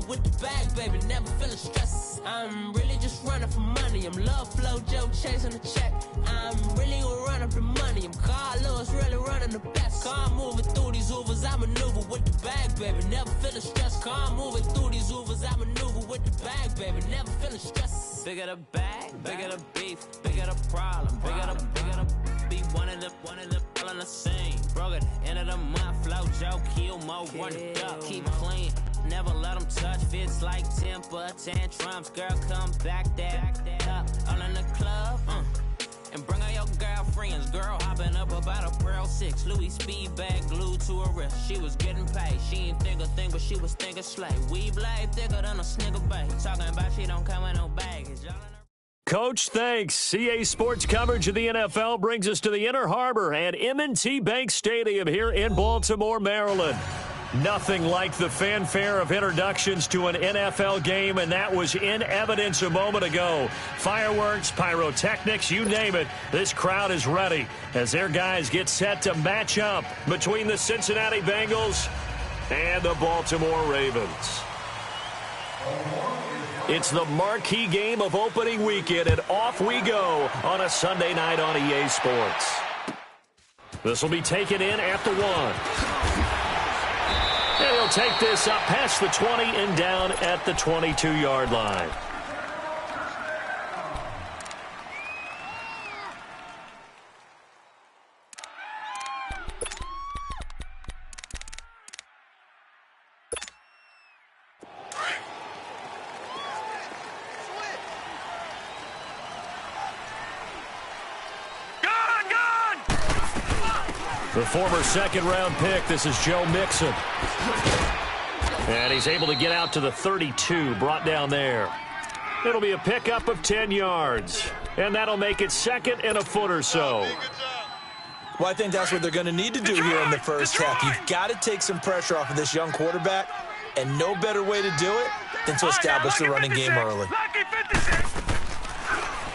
with the bag, baby, never feeling stressed. I'm really just running for money. I'm love flow, Joe chasing the check. I'm really gonna run up the money. I'm Carl Lewis, really running the best. Car moving through these Ubers, I maneuver with the bag, baby, never feeling stressed. Car moving through these Ubers, I maneuver with the bag, baby, never feeling stressed. Bigger the bag, bigger the beef, bigger the problem, bigger the be one of the all in the scene. Broke at the end of the month, flow, Joe, kill, mo, run it up, keep clean. Never let them touch, fits like temper tantrums. Girl, come back that up, all in the club, and bring all your girlfriends. Girl hopping up about a Pearl 6, Louis speed bag glued to her wrist. She was getting paid, she ain't think a thing, but she was thinking slay. We blade thicker than a snigger bait. Talking about she don't come with no baggage. Coach, thanks. CA Sports coverage of the NFL brings us to the Inner Harbor and M&T Bank Stadium here in Baltimore, Maryland. Nothing like the fanfare of introductions to an NFL game, and that was in evidence a moment ago. Fireworks, pyrotechnics, you name it. This crowd is ready as their guys get set to match up between the Cincinnati Bengals and the Baltimore Ravens. It's the marquee game of opening weekend, and off we go on a Sunday night on EA Sports. This will be taken in at the 1. And he'll take this up past the 20 and down at the 22-yard line. The former second-round pick, this is Joe Mixon. And he's able to get out to the 32, brought down there. It'll be a pickup of 10 yards. And that'll make it second and a foot or so. Well, I think that's what they're going to need to do here in the first half. You've got to take some pressure off of this young quarterback, and no better way to do it than to establish the running game early.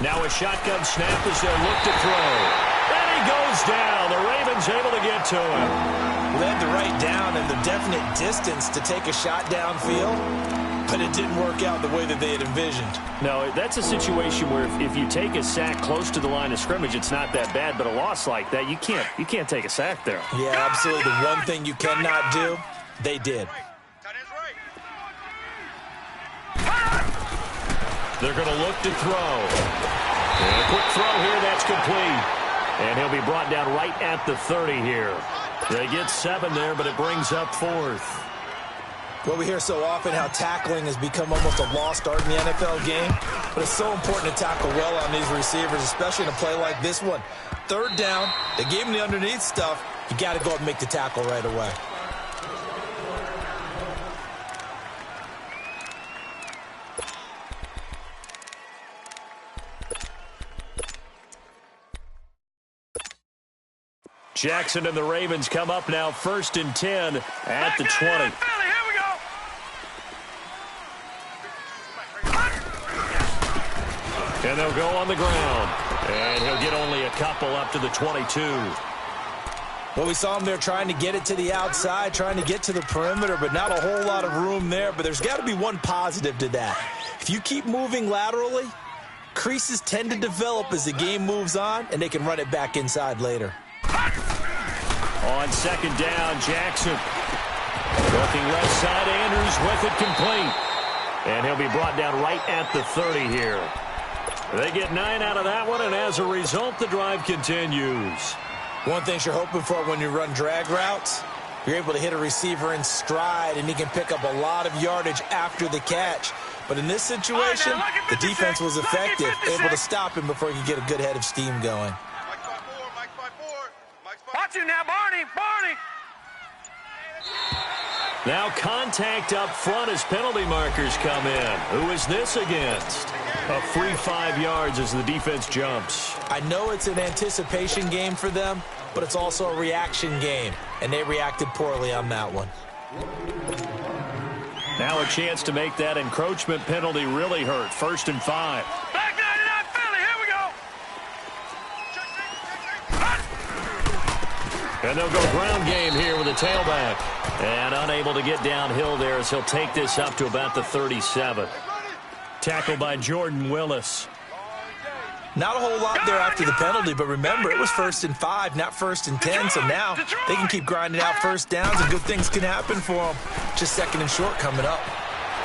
Now a shotgun snap as they'll look to throw. And he goes down. The Ravens able to get to him. Led the right down and the definite distance to take a shot downfield, but it didn't work out the way that they had envisioned. No, that's a situation where if you take a sack close to the line of scrimmage, it's not that bad, but a loss like that, you can't take a sack there. Yeah, absolutely. The one thing you cannot do, they did. They're going to look to throw. And a quick throw here, that's complete. And he'll be brought down right at the 30 here. They get 7 there, but it brings up 4th. Well, we hear so often how tackling has become almost a lost art in the NFL game, but it's so important to tackle well on these receivers, especially in a play like this one. 3rd down, they gave him the underneath stuff. You got to go up and make the tackle right away. Jackson and the Ravens come up now 1st and 10 at the 20. And they'll go on the ground. And he'll get only a couple up to the 22. Well, we saw him there trying to get it to the outside, trying to get to the perimeter, but not a whole lot of room there. But there's got to be one positive to that. If you keep moving laterally, creases tend to develop as the game moves on, and they can run it back inside later. On 2nd down, Jackson. Looking left side, Andrews with it complete. And he'll be brought down right at the 30 here. They get 9 out of that one, and as a result, the drive continues. One thing you're hoping for when you run drag routes, you're able to hit a receiver in stride, and he can pick up a lot of yardage after the catch. But in this situation, the defense was effective, able to stop him before he could get a good head of steam going. Watch him now, Barney! Now contact up front as penalty markers come in. Who is this against? A free 5 yards as the defense jumps. I know it's an anticipation game for them, but it's also a reaction game, and they reacted poorly on that one. Now a chance to make that encroachment penalty really hurt. 1st and 5. Back 99 Philly, here we go! And they'll go ground game here with a tailback. And unable to get downhill there as he'll take this up to about the 37. Tackled by Jordan Willis. Not a whole lot there after the penalty, but remember, it was 1st and 5, not 1st and 10, so now they can keep grinding out first downs and good things can happen for them. Just 2nd and short coming up.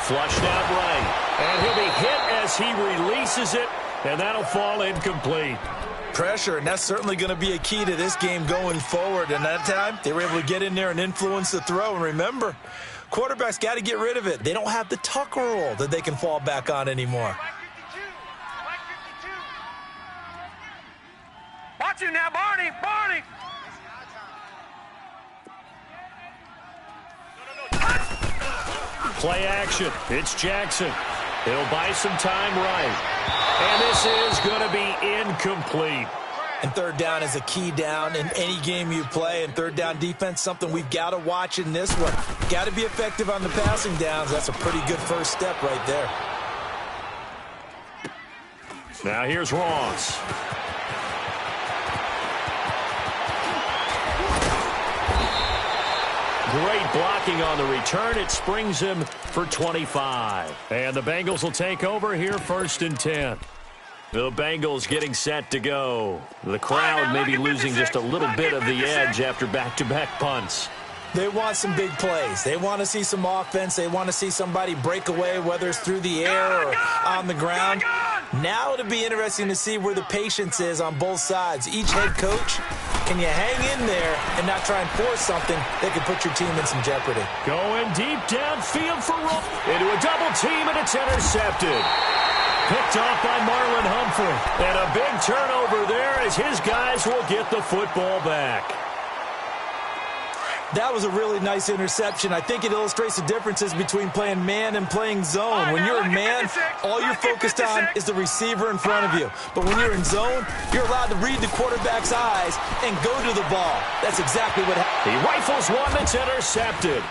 Flushed out right, and he'll be hit as he releases it, and that'll fall incomplete. Pressure, and that's certainly going to be a key to this game going forward, and that time they were able to get in there and influence the throw, and remember, quarterbacks got to get rid of it. They don't have the tuck rule that they can fall back on anymore. Watch you now, Barney! Barney! Play action. It's Jackson. He'll buy some time right. And this is going to be incomplete. And 3rd down is a key down in any game you play. And 3rd down defense, something we've got to watch in this one. Got to be effective on the passing downs. That's a pretty good first step right there. Now here's Ross. Great blocking on the return. It springs him for 25. And the Bengals will take over here 1st and 10. The Bengals getting set to go. The crowd may be losing just a little bit of the edge after back-to-back punts. They want some big plays. They want to see some offense. They want to see somebody break away, whether it's through the air or on the ground. Now it'll be interesting to see where the patience is on both sides. Each head coach, can you hang in there and not try and force something that could put your team in some jeopardy? Going deep downfield for Ross. Into a double team, and it's intercepted. Picked off by Marlon Humphrey. And a big turnover there as his guys will get the football back. That was a really nice interception. I think it illustrates the differences between playing man and playing zone. When you're in man, all you're focused on is the receiver in front of you. But when you're in zone, you're allowed to read the quarterback's eyes and go to the ball. That's exactly what happened. He rifles one that's intercepted.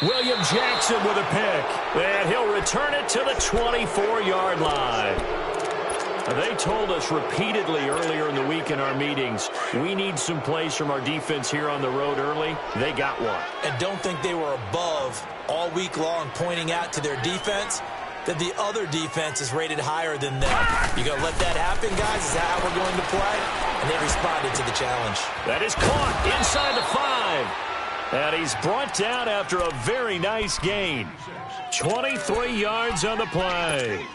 William Jackson with a pick. And he'll return it to the 24-yard line. They told us repeatedly earlier in the week in our meetings, we need some plays from our defense here on the road early. They got one. And don't think they were above all week long pointing out to their defense that the other defense is rated higher than them. You going to let that happen, guys? Is that how we're going to play? And they responded to the challenge. That is caught inside the 5. And he's brought down after a very nice gain. 23 yards on the play.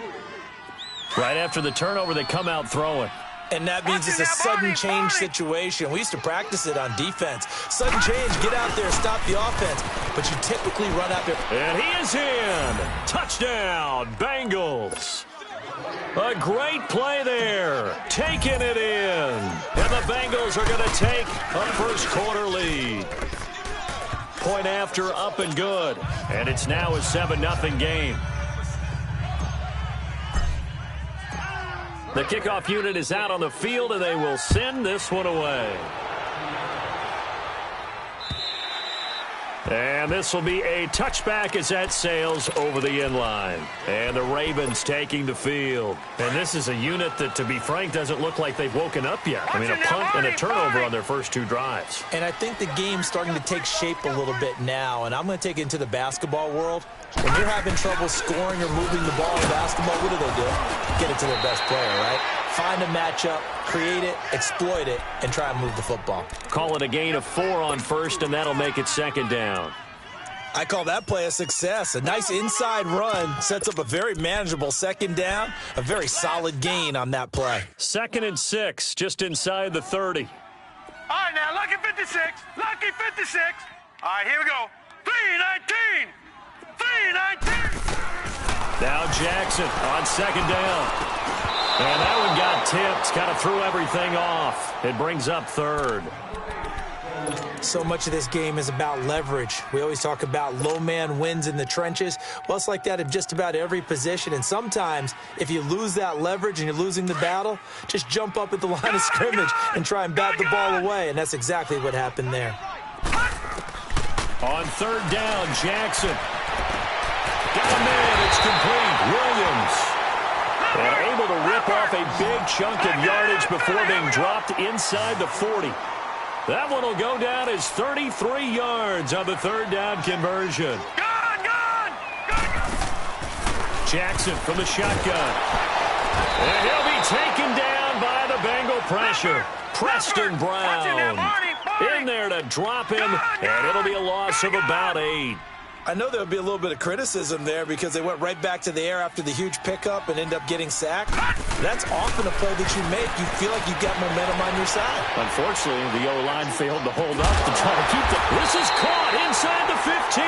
Right after the turnover, they come out throwing. And that means it's a sudden change situation. We used to practice it on defense. Sudden change, get out there, stop the offense. But you typically run out there. And he is in. Touchdown, Bengals. A great play there. Taking it in. And the Bengals are going to take a first-quarter lead. Point after, up and good. And it's now a 7-0 game. The kickoff unit is out on the field, and they will send this one away. And this will be a touchback as that sails over the inline. And the Ravens taking the field. And this is a unit that, to be frank, doesn't look like they've woken up yet. I mean, a punt and a turnover on their first 2 drives. And I think the game's starting to take shape a little bit now. And I'm going to take it into the basketball world. When you're having trouble scoring or moving the ball in basketball, what do? Get it to their best player, right? Find a matchup, create it, exploit it, and try and move the football. Call it a gain of 4 on first, and that'll make it 2nd down. I call that play a success. A nice inside run sets up a very manageable 2nd down, a very solid gain on that play. 2nd and 6, just inside the 30. All right, now, lucky 56. Lucky 56. All right, here we go. 3-19. 3-19. Now Jackson on 2nd down. And that one got tipped, kind of threw everything off. It brings up 3rd. So much of this game is about leverage. We always talk about low man wins in the trenches. Well, it's like that in just about every position. And sometimes, if you lose that leverage and you're losing the battle, just jump up at the line of scrimmage and try and bat the ball away. And that's exactly what happened there. On 3rd down, Jackson. Got a man, it's complete. Williams. And able to rip off a big chunk of yardage before being dropped inside the 40. That one will go down as 33 yards on the third down conversion. Jackson from the shotgun. And he'll be taken down by the Bengal pressure. Preston Brown in there to drop him, and it'll be a loss of about 8. I know there'll be a little bit of criticism there because they went right back to the air after the huge pickup and end up getting sacked. That's often a play that you make. You feel like you've got momentum on your side. Unfortunately, the O-line failed to hold up to try to keep the... This is caught inside the 15.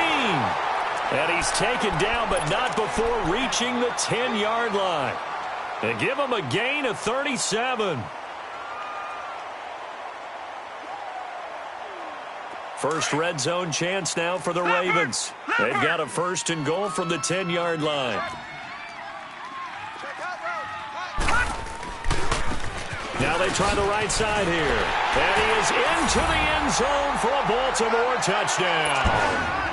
And he's taken down, but not before reaching the 10-yard line. And give him a gain of 37. First red zone chance now for the Ravens. They've got a 1st and goal from the 10-yard line. Now they try the right side here. And he is into the end zone for a Baltimore touchdown.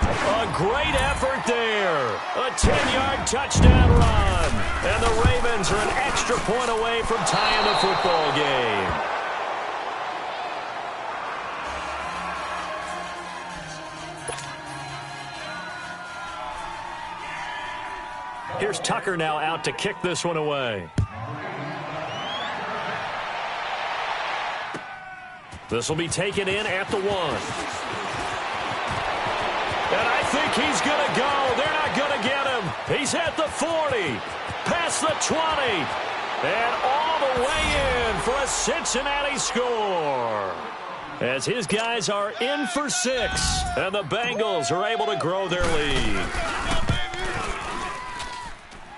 A great effort there. A 10-yard touchdown run. And the Ravens are an extra point away from tying the football game. Here's Tucker now out to kick this one away. This will be taken in at the 1. And I think he's going to go. They're not going to get him. He's at the 40, past the 20, and all the way in for a Cincinnati score. As his guys are in for 6, and the Bengals are able to grow their lead.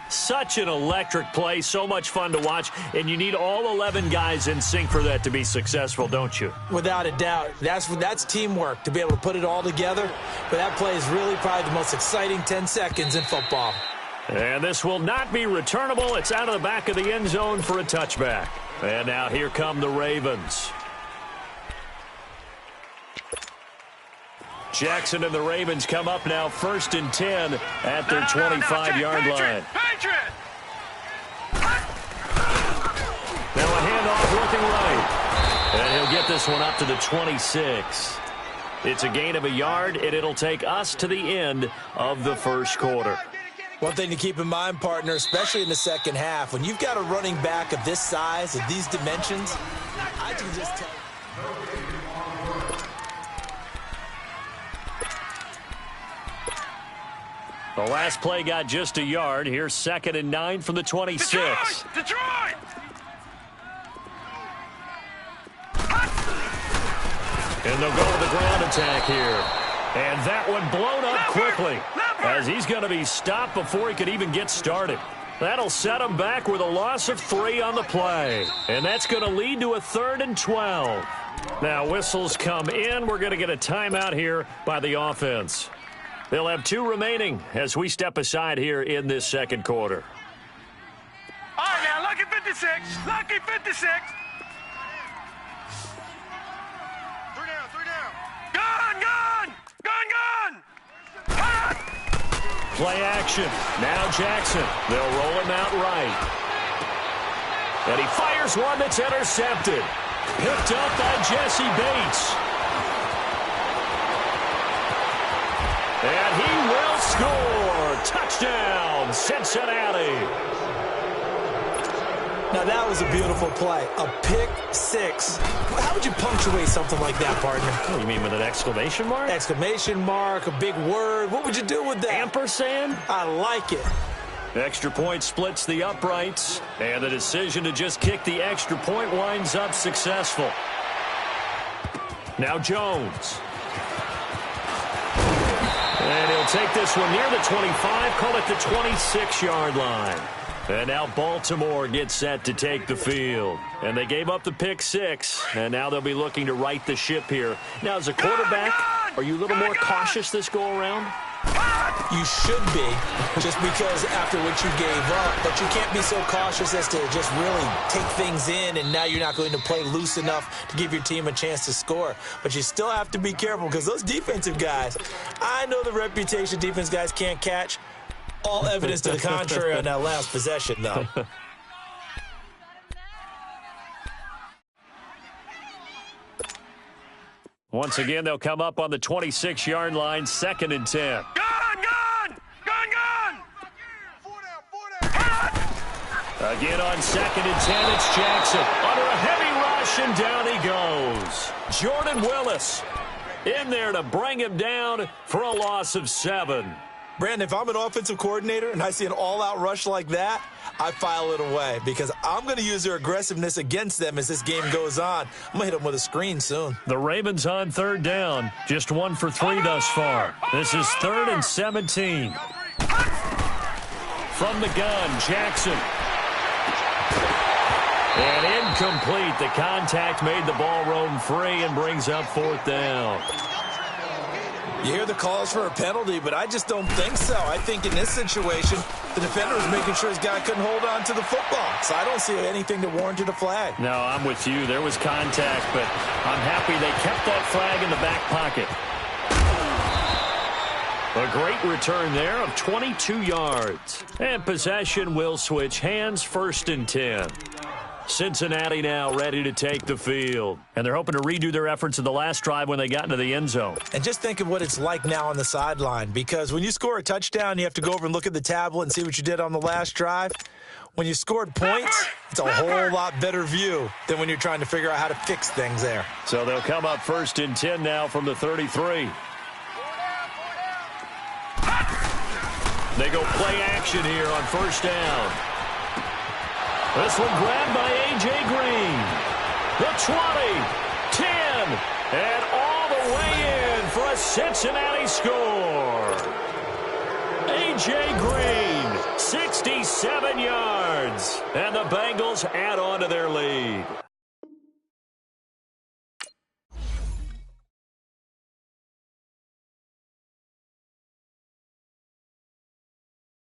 Such an electric play, so much fun to watch, and you need all 11 guys in sync for that to be successful, don't you? Without a doubt. That's teamwork, to be able to put it all together. But that play is really probably the most exciting 10 seconds in football. And this will not be returnable. It's out of the back of the end zone for a touchback. And now here come the Ravens. Jackson and the Ravens come up now 1st and 10 at their 25-yard line. Now a handoff looking right. And he'll get this one up to the 26. It's a gain of a yard, and it'll take us to the end of the first quarter. One thing to keep in mind, partner, especially in the second half, when you've got a running back of this size, of these dimensions, I can just tell. The last play got just a yard. Here's 2nd and 9 from the 26. Detroit! And they'll go to the ground attack here. And that one blown up quickly as he's going to be stopped before he could even get started. That'll set him back with a loss of 3 on the play. And that's going to lead to a 3rd and 12. Now whistles come in. We're going to get a timeout here by the offense. They'll have 2 remaining as we step aside here in this second quarter. All right, now, lucky 56. Lucky 56. 3 down. Gun! Play action. Now Jackson. They'll roll him out right. And he fires one that's intercepted. Picked up by Jesse Bates. And he will score. Touchdown, Cincinnati. Now, that was a beautiful play. A pick 6. How would you punctuate something like that, partner? What do you mean, with an exclamation mark? Exclamation mark, a big word. What would you do with that? Ampersand? I like it. Extra point splits the uprights, and the decision to just kick the extra point winds up successful. Now Jones. And he'll take this one near the 25, call it the 26-yard line. And now Baltimore gets set to take the field. And they gave up the pick 6, and now they'll be looking to right the ship here. Now, as a quarterback, are you a little more cautious this go-around? You should be, just because after what you gave up. But you can't be so cautious as to just really take things in, and now you're not going to play loose enough to give your team a chance to score. But you still have to be careful, because those defensive guys, I know the reputation defense guys can't catch. All evidence to the contrary on that last possession, though. Once again, they'll come up on the 26-yard line, 2nd and 10. Again on 2nd and 10, it's Jackson. Under a heavy rush, and down he goes. Jordan Willis in there to bring him down for a loss of 7. Brandon, if I'm an offensive coordinator and I see an all-out rush like that, I file it away because I'm going to use their aggressiveness against them as this game goes on. I'm going to hit them with a screen soon. The Ravens on 3rd down, just 1 for 3 thus far. This is 3rd and 17. From the gun, Jackson. And incomplete. The contact made the ball roam free and brings up 4th down. You hear the calls for a penalty, but I just don't think so. I think in this situation, the defender was making sure his guy couldn't hold on to the football. So I don't see anything that warranted a flag. No, I'm with you. There was contact, but I'm happy they kept that flag in the back pocket. A great return there of 22 yards. And possession will switch hands, 1st and 10. Cincinnati now ready to take the field. And they're hoping to redo their efforts in the last drive when they got into the end zone. And just think of what it's like now on the sideline, because when you score a touchdown, you have to go over and look at the tablet and see what you did on the last drive. When you scored points, it's a whole lot better view than when you're trying to figure out how to fix things there. So they'll come up 1st and 10 now from the 33. They go play action here on 1st down. This one grabbed by A.J. Green. The 20, 10, and all the way in for a Cincinnati score. A.J. Green, 67 yards, and the Bengals add on to their lead.